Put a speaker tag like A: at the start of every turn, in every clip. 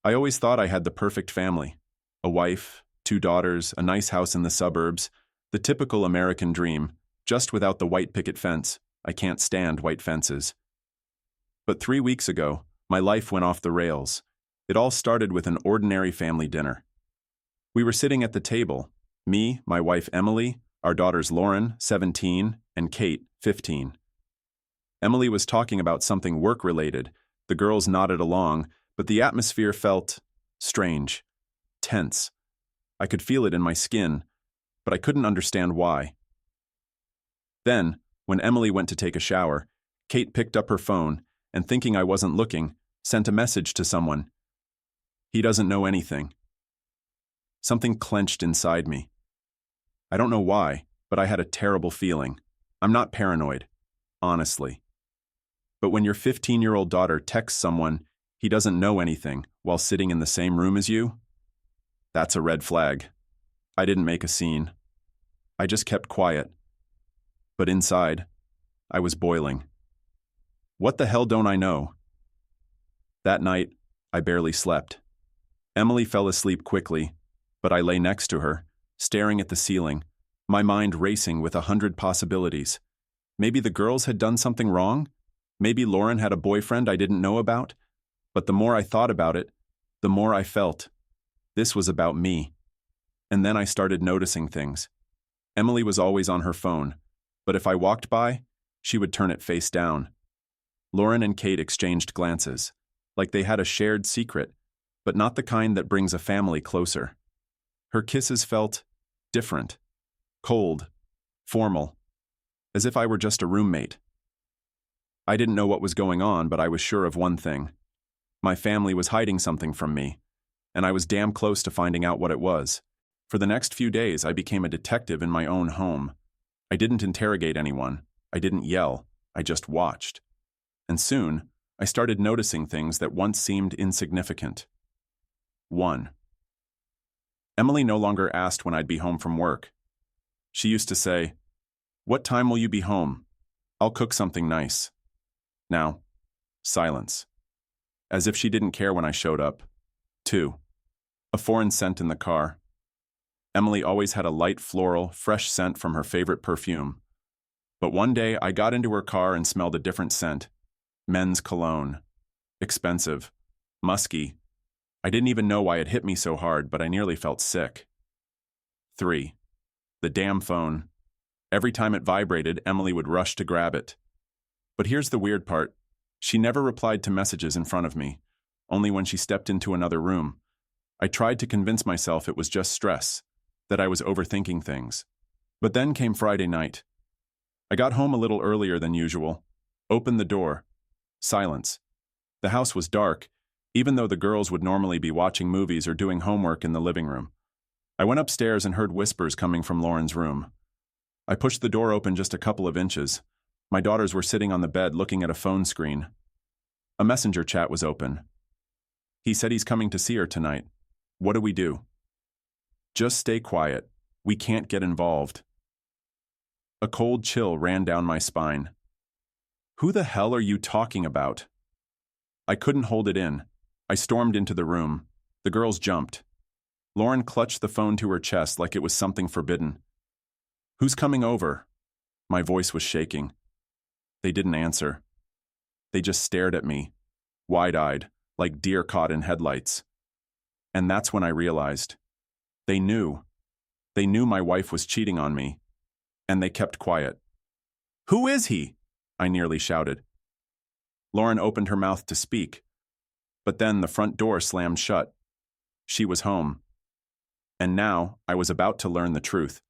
A: I always thought I had the perfect family. A wife, two daughters, a nice house in the suburbs, the typical American dream, just without the white picket fence. I can't stand white fences. But 3 weeks ago, my life went off the rails. It all started with an ordinary family dinner. We were sitting at the table, me, my wife Emily, our daughters Lauren, 17, and Kate, 15. Emily was talking about something work-related. The girls nodded along, but the atmosphere felt strange, tense. I could feel it in my skin, but I couldn't understand why. Then, when Emily went to take a shower, Kate picked up her phone and, thinking I wasn't looking, sent a message to someone. He doesn't know anything. Something clenched inside me. I don't know why, but I had a terrible feeling. I'm not paranoid, honestly. But when your 15-year-old daughter texts someone he doesn't know anything while sitting in the same room as you, that's a red flag. I didn't make a scene. I just kept quiet. But inside, I was boiling. What the hell don't I know? That night, I barely slept. Emily fell asleep quickly, but I lay next to her, staring at the ceiling, my mind racing with 100 possibilities. Maybe the girls had done something wrong? Maybe Lauren had a boyfriend I didn't know about? But the more I thought about it, the more I felt. This was about me. And then I started noticing things. Emily was always on her phone, but if I walked by, she would turn it face down. Lauren and Kate exchanged glances, like they had a shared secret, but not the kind that brings a family closer. Her kisses felt different, cold, formal, as if I were just a roommate. I didn't know what was going on, but I was sure of one thing. My family was hiding something from me, and I was damn close to finding out what it was. For the next few days, I became a detective in my own home. I didn't interrogate anyone. I didn't yell. I just watched. And soon, I started noticing things that once seemed insignificant. 1. Emily no longer asked when I'd be home from work. She used to say, "What time will you be home? I'll cook something nice." Now, silence. As if she didn't care when I showed up. 2. A foreign scent in the car. Emily always had a light floral, fresh scent from her favorite perfume. But one day I got into her car and smelled a different scent. Men's cologne. Expensive. Musky. I didn't even know why it hit me so hard, but I nearly felt sick. 3. The damn phone. Every time it vibrated, Emily would rush to grab it. But here's the weird part. She never replied to messages in front of me, only when she stepped into another room. I tried to convince myself it was just stress, that I was overthinking things. But then came Friday night. I got home a little earlier than usual, opened the door. Silence. The house was dark, even though the girls would normally be watching movies or doing homework in the living room. I went upstairs and heard whispers coming from Lauren's room. I pushed the door open just a couple of inches. My daughters were sitting on the bed looking at a phone screen. A messenger chat was open. He said he's coming to see her tonight. What do we do? Just stay quiet. We can't get involved. A cold chill ran down my spine. Who the hell are you talking about? I couldn't hold it in. I stormed into the room. The girls jumped. Lauren clutched the phone to her chest like it was something forbidden. Who's coming over? My voice was shaking. They didn't answer. They just stared at me, wide-eyed, like deer caught in headlights. And that's when I realized. They knew. They knew my wife was cheating on me. And they kept quiet. Who is he? I nearly shouted. Lauren opened her mouth to speak. But then the front door slammed shut. She was home. And now I was about to learn the truth.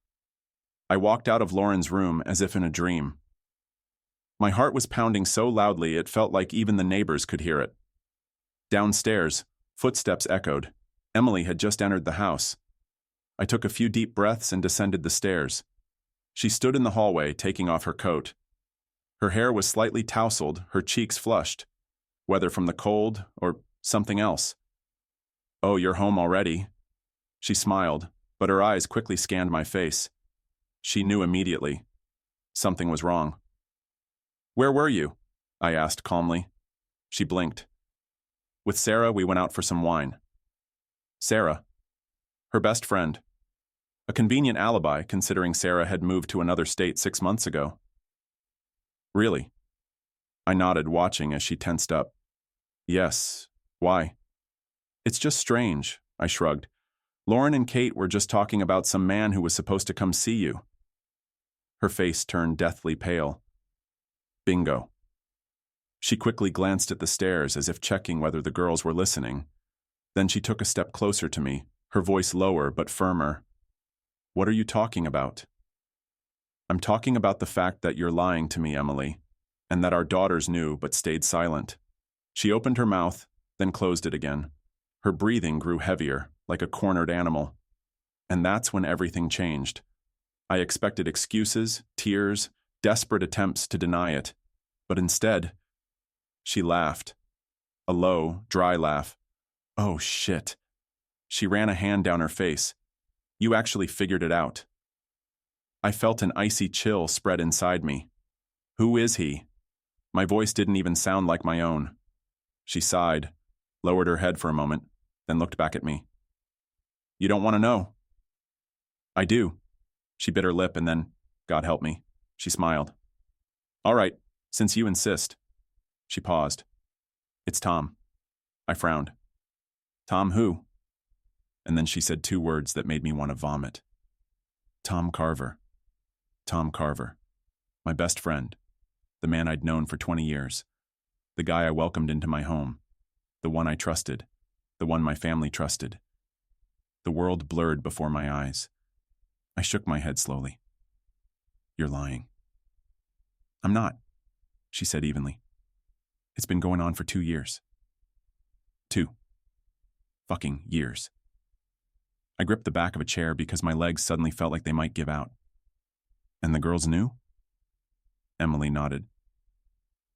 A: I walked out of Lauren's room as if in a dream. My heart was pounding so loudly it felt like even the neighbors could hear it. Downstairs, footsteps echoed. Emily had just entered the house. I took a few deep breaths and descended the stairs. She stood in the hallway, taking off her coat. Her hair was slightly tousled, her cheeks flushed, whether from the cold or something else. "Oh, you're home already." She smiled, but her eyes quickly scanned my face. She knew immediately. Something was wrong. "Where were you?" I asked calmly. She blinked. "With Sarah, we went out for some wine." Sarah. Her best friend. A convenient alibi, considering Sarah had moved to another state 6 months ago. Really? I nodded, watching as she tensed up. Yes. Why? It's just strange, I shrugged. Lauren and Kate were just talking about some man who was supposed to come see you. Her face turned deathly pale. Bingo. She quickly glanced at the stairs as if checking whether the girls were listening. Then she took a step closer to me, her voice lower but firmer. What are you talking about? I'm talking about the fact that you're lying to me, Emily, and that our daughters knew but stayed silent. She opened her mouth, then closed it again. Her breathing grew heavier, like a cornered animal. And that's when everything changed. I expected excuses, tears, desperate attempts to deny it. But instead, she laughed. A low, dry laugh. Oh, shit. She ran a hand down her face. You actually figured it out. I felt an icy chill spread inside me. Who is he? My voice didn't even sound like my own. She sighed, lowered her head for a moment, then looked back at me. You don't want to know? I do. She bit her lip and then, God help me, she smiled. All right, since you insist. She paused. It's Tom. I frowned. Tom who? And then she said 2 words that made me want to vomit. Tom Carver. Tom Carver. My best friend. The man I'd known for 20 years. The guy I welcomed into my home. The one I trusted. The one my family trusted. The world blurred before my eyes. I shook my head slowly. You're lying. I'm not, she said evenly. It's been going on for 2 years. 2 fucking years. I gripped the back of a chair because my legs suddenly felt like they might give out. And the girls knew? Emily nodded.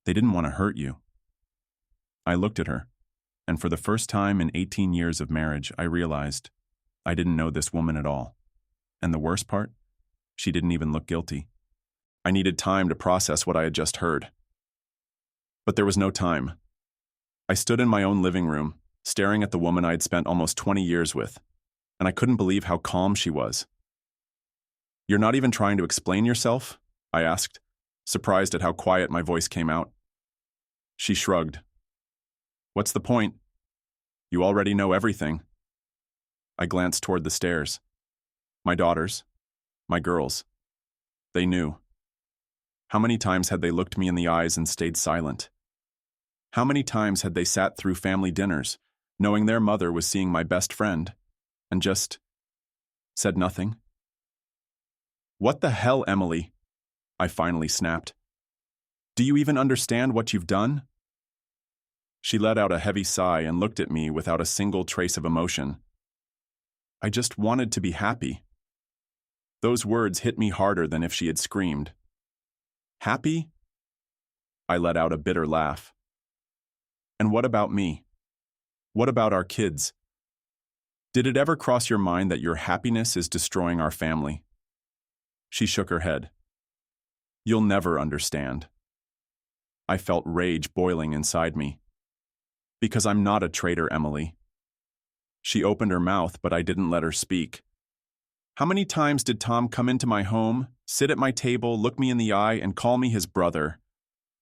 A: They didn't want to hurt you. I looked at her, and for the first time in 18 years of marriage, I realized I didn't know this woman at all. And the worst part? She didn't even look guilty. I needed time to process what I had just heard. But there was no time. I stood in my own living room, staring at the woman I had spent almost 20 years with, and I couldn't believe how calm she was. You're not even trying to explain yourself? I asked, surprised at how quiet my voice came out. She shrugged. What's the point? You already know everything. I glanced toward the stairs. My daughters, my girls, they knew. How many times had they looked me in the eyes and stayed silent? How many times had they sat through family dinners, knowing their mother was seeing my best friend, and just said nothing? What the hell, Emily? I finally snapped. Do you even understand what you've done? She let out a heavy sigh and looked at me without a single trace of emotion. I just wanted to be happy. Those words hit me harder than if she had screamed. Happy? I let out a bitter laugh. And what about me? What about our kids? Did it ever cross your mind that your happiness is destroying our family? She shook her head. You'll never understand. I felt rage boiling inside me. Because I'm not a traitor, Emily. She opened her mouth, but I didn't let her speak. How many times did Tom come into my home, sit at my table, look me in the eye, and call me his brother?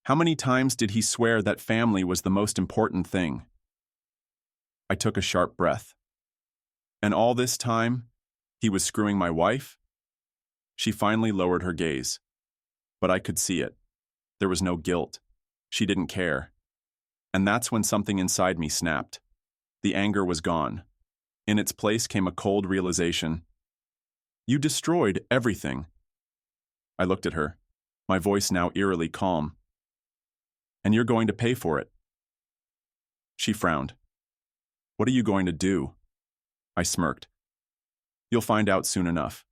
A: How many times did he swear that family was the most important thing? I took a sharp breath. And all this time, he was screwing my wife? She finally lowered her gaze. But I could see it. There was no guilt. She didn't care. And that's when something inside me snapped. The anger was gone. In its place came a cold realization. You destroyed everything. I looked at her, my voice now eerily calm. And you're going to pay for it. She frowned. What are you going to do? I smirked. You'll find out soon enough.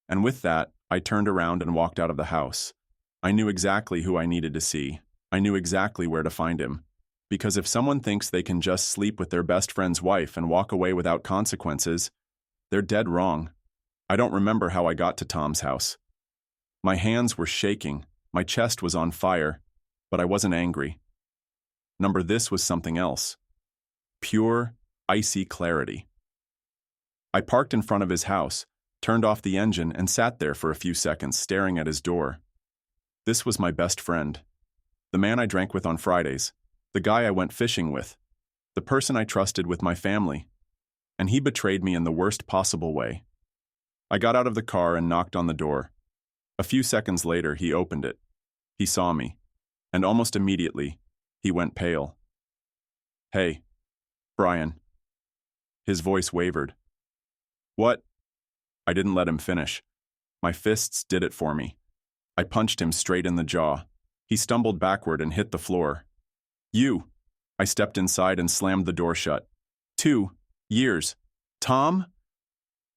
A: And with that, I turned around and walked out of the house. I knew exactly who I needed to see. I knew exactly where to find him. Because if someone thinks they can just sleep with their best friend's wife and walk away without consequences, they're dead wrong. I don't remember how I got to Tom's house. My hands were shaking, my chest was on fire, but I wasn't angry. This was something else. Pure, icy clarity. I parked in front of his house, turned off the engine, and sat there for a few seconds staring at his door. This was my best friend. The man I drank with on Fridays. The guy I went fishing with. The person I trusted with my family. And he betrayed me in the worst possible way. I got out of the car and knocked on the door. A few seconds later, he opened it. He saw me. And almost immediately, he went pale. "Hey, Brian." His voice wavered. "What?" I didn't let him finish. My fists did it for me. I punched him straight in the jaw. He stumbled backward and hit the floor. "You." I stepped inside and slammed the door shut. 2 years. "Tom?"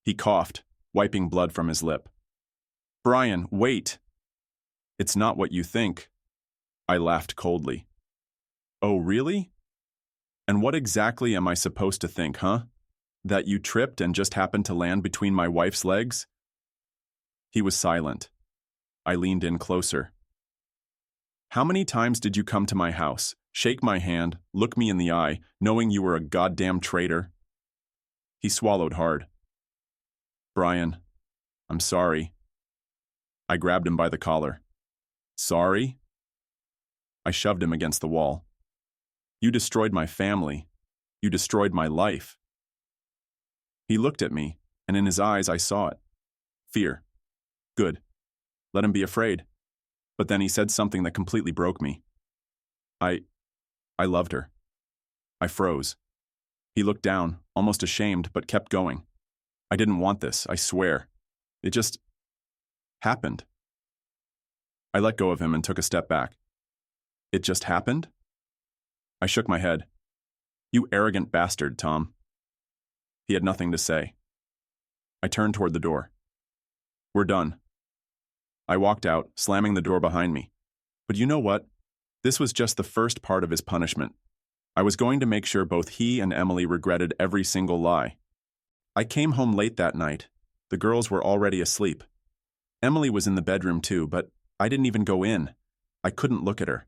A: He coughed, wiping blood from his lip. "Brian, wait." "It's not what you think." I laughed coldly. "Oh, really? And what exactly am I supposed to think, huh? That you tripped and just happened to land between my wife's legs?" He was silent. I leaned in closer. "How many times did you come to my house, shake my hand, look me in the eye, knowing you were a goddamn traitor?" He swallowed hard. "Brian, I'm sorry." I grabbed him by the collar. "Sorry?" I shoved him against the wall. "You destroyed my family. You destroyed my life." He looked at me, and in his eyes I saw it. Fear. Good. Let him be afraid. But then he said something that completely broke me. I loved her. I froze. He looked down, almost ashamed, but kept going. "I didn't want this, I swear. It just happened." I let go of him and took a step back. "It just happened?" I shook my head. "You arrogant bastard, Tom." He had nothing to say. I turned toward the door. "We're done." I walked out, slamming the door behind me. But you know what? This was just the first part of his punishment. I was going to make sure both he and Emily regretted every single lie. I came home late that night. The girls were already asleep. Emily was in the bedroom too, but I didn't even go in. I couldn't look at her.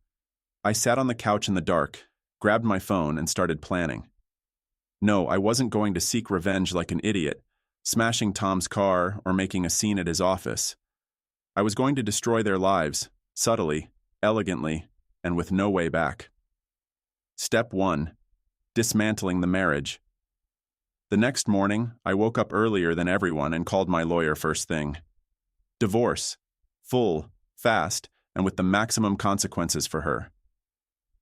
A: I sat on the couch in the dark, grabbed my phone, and started planning. No, I wasn't going to seek revenge like an idiot, smashing Tom's car or making a scene at his office. I was going to destroy their lives, subtly, elegantly, and with no way back. Step 1. Dismantling the marriage. The next morning, I woke up earlier than everyone and called my lawyer first thing. Divorce. Full, fast, and with the maximum consequences for her.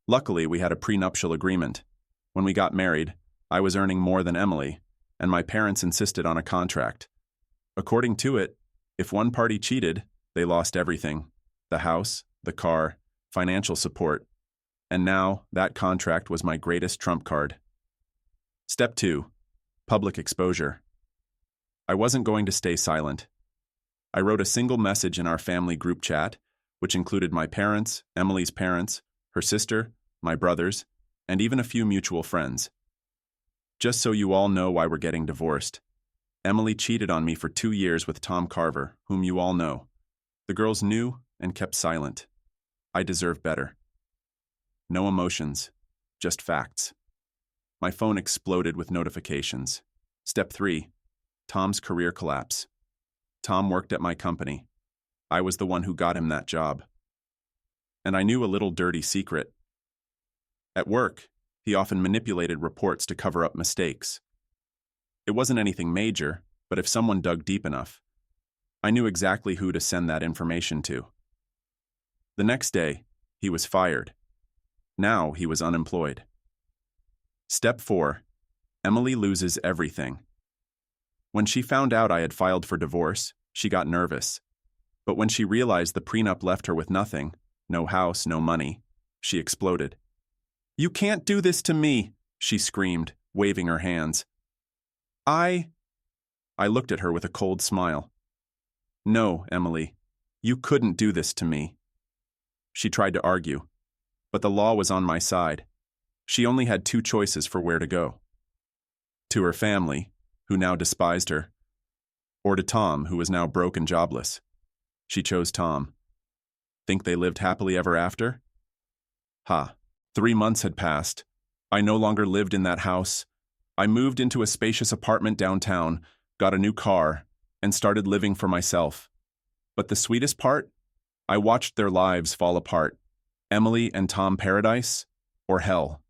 A: Luckily, we had a prenuptial agreement. When we got married, I was earning more than Emily, and my parents insisted on a contract. According to it, if one party cheated, they lost everything: the house, the car, financial support. And now, that contract was my greatest trump card. Step 2. Public exposure. I wasn't going to stay silent. I wrote a single message in our family group chat, which included my parents, Emily's parents, her sister, my brothers, and even a few mutual friends. Just so you all know why we're getting divorced. Emily cheated on me for 2 years with Tom Carver, whom you all know. The girls knew and kept silent. I deserve better. No emotions, just facts. My phone exploded with notifications. Step 3. Tom's career collapse. Tom worked at my company. I was the one who got him that job. And I knew a little dirty secret. At work, he often manipulated reports to cover up mistakes. It wasn't anything major, but if someone dug deep enough, I knew exactly who to send that information to. The next day, he was fired. Now he was unemployed. Step 4. Emily loses everything. When she found out I had filed for divorce, she got nervous. But when she realized the prenup left her with nothing, no house, no money, she exploded. "You can't do this to me," she screamed, waving her hands. I looked at her with a cold smile. "No, Emily, you couldn't do this to me." She tried to argue, but the law was on my side. She only had 2 choices for where to go. To her family, who now despised her, or to Tom, who was now broke and jobless. She chose Tom. Think they lived happily ever after? Ha. 3 months had passed. I no longer lived in that house. I moved into a spacious apartment downtown, got a new car, and started living for myself. But the sweetest part? I watched their lives fall apart. Emily and Tom Paradise, or hell.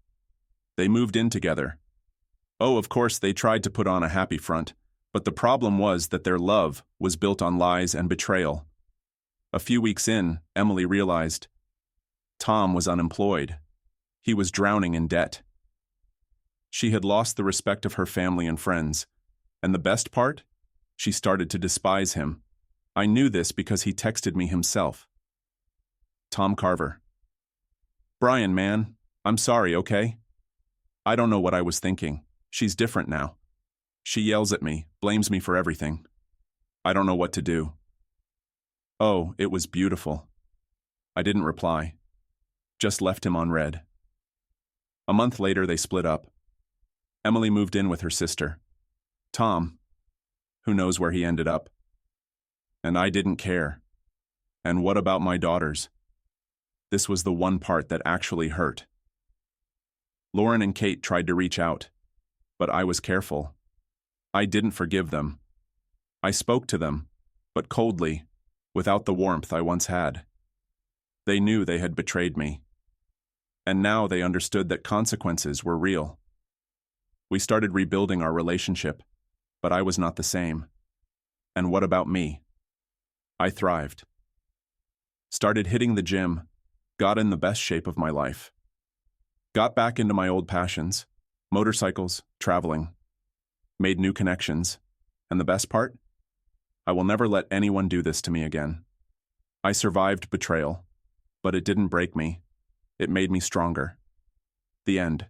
A: They moved in together. Oh, of course, they tried to put on a happy front, but the problem was that their love was built on lies and betrayal. A few weeks in, Emily realized Tom was unemployed. He was drowning in debt. She had lost the respect of her family and friends. And the best part? She started to despise him. I knew this because he texted me himself. Tom Carver. Brian, man, I'm sorry, okay? I don't know what I was thinking. She's different now. She yells at me, blames me for everything. I don't know what to do. Oh, it was beautiful. I didn't reply. Just left him on read. A month later, they split up. Emily moved in with her sister. Tom, who knows where he ended up? And I didn't care. And what about my daughters? This was the one part that actually hurt. Lauren and Kate tried to reach out, but I was careful. I didn't forgive them. I spoke to them, but coldly, without the warmth I once had. They knew they had betrayed me. And now they understood that consequences were real. We started rebuilding our relationship, but I was not the same. And what about me? I thrived. Started hitting the gym, got in the best shape of my life. Got back into my old passions, motorcycles, traveling. Made new connections. And the best part? I will never let anyone do this to me again. I survived betrayal, but it didn't break me. It made me stronger. The end.